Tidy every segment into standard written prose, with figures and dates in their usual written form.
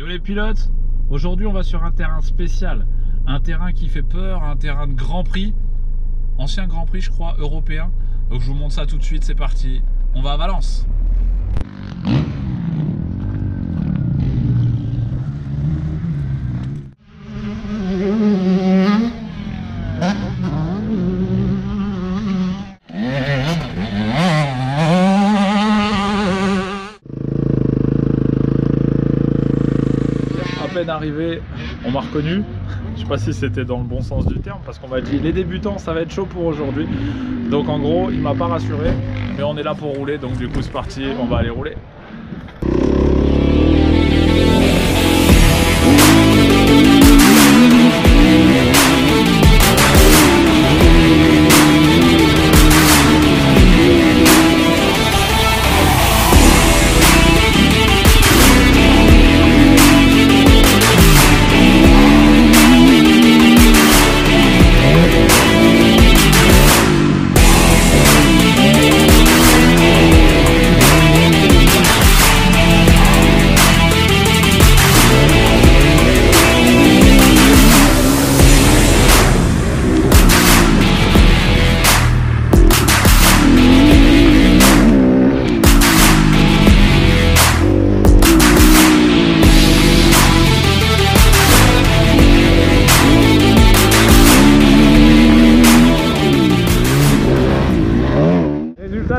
Yo les pilotes, aujourd'hui on va sur un terrain spécial, un terrain qui fait peur, un terrain de Grand Prix, ancien Grand Prix je crois, européen. Donc je vous montre ça tout de suite, c'est parti, on va à Valence. Arrivé, on m'a reconnu. Je sais pas si c'était dans le bon sens du terme parce qu'on m'a dit les débutants ça va être chaud pour aujourd'hui. Donc en gros il m'a pas rassuré, mais on est là pour rouler, donc du coup c'est parti, on va aller rouler.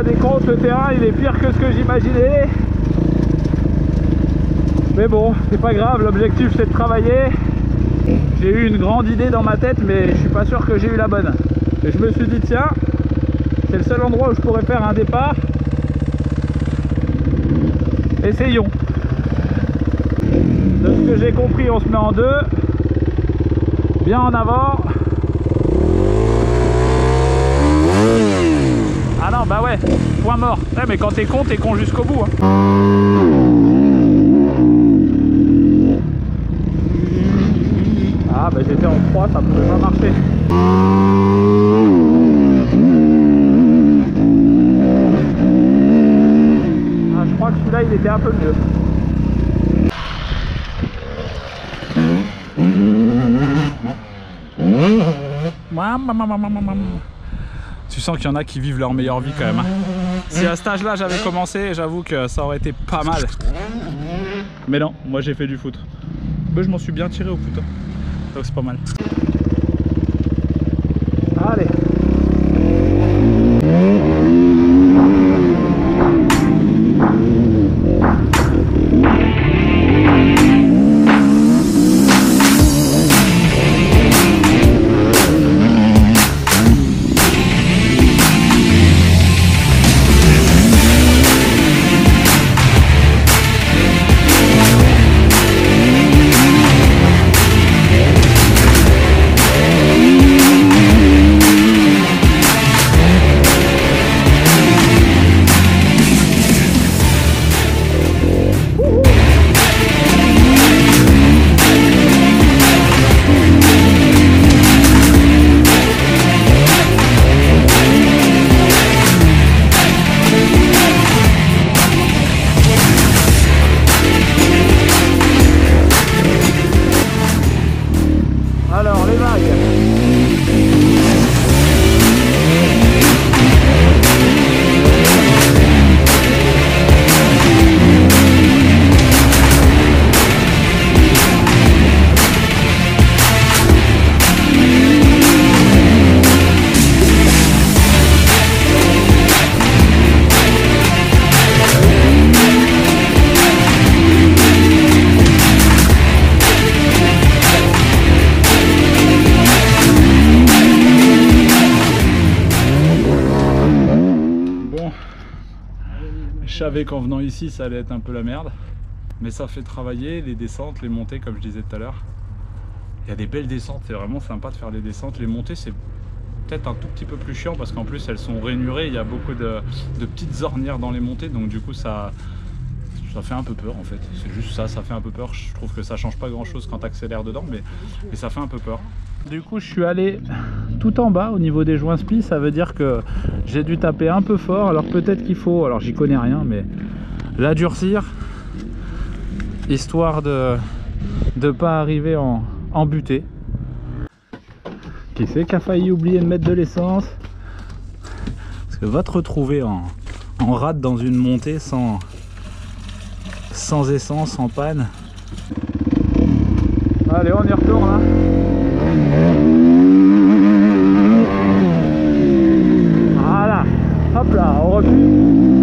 Des comptes, le terrain il est pire que ce que j'imaginais, mais bon c'est pas grave, l'objectif c'est de travailler. J'ai eu une grande idée dans ma tête mais je suis pas sûr que j'ai eu la bonne, et je me suis dit tiens c'est le seul endroit où je pourrais faire un départ, essayons. De ce que j'ai compris on se met en deux, bien en avant. Ah non, bah ouais, point mort. Ouais, mais quand t'es con jusqu'au bout. Hein. Ah bah j'étais en 3, ça pouvait pas marcher. Ah, je crois que celui-là il était un peu mieux. Tu sens qu'il y en a qui vivent leur meilleure vie quand même. Hein. Si à cet âge-là j'avais commencé, j'avoue que ça aurait été pas mal. Mais non, moi j'ai fait du foot. Mais je m'en suis bien tiré au foot. Hein. Donc c'est pas mal. Allez. Je savais qu'en venant ici ça allait être un peu la merde, mais ça fait travailler les descentes, les montées comme je disais tout à l'heure. Il y a des belles descentes, c'est vraiment sympa de faire les descentes. Les montées c'est peut-être un tout petit peu plus chiant parce qu'en plus elles sont rainurées, il y a beaucoup de petites ornières dans les montées, donc du coup ça fait un peu peur en fait. C'est juste ça, ça fait un peu peur. Je trouve que ça change pas grand chose quand tu accélères dedans, mais ça fait un peu peur. Du coup je suis allé tout en bas au niveau des joints spi, ça veut dire que j'ai dû taper un peu fort. Alors peut-être qu'il faut, alors j'y connais rien, mais la durcir. histoire de pas arriver en butée. Qui c'est qui a failli oublier de mettre de l'essence? Parce que va te retrouver en rade dans une montée sans essence, en panne. Allez, on y retourne là. Voilà, hop là, on recule.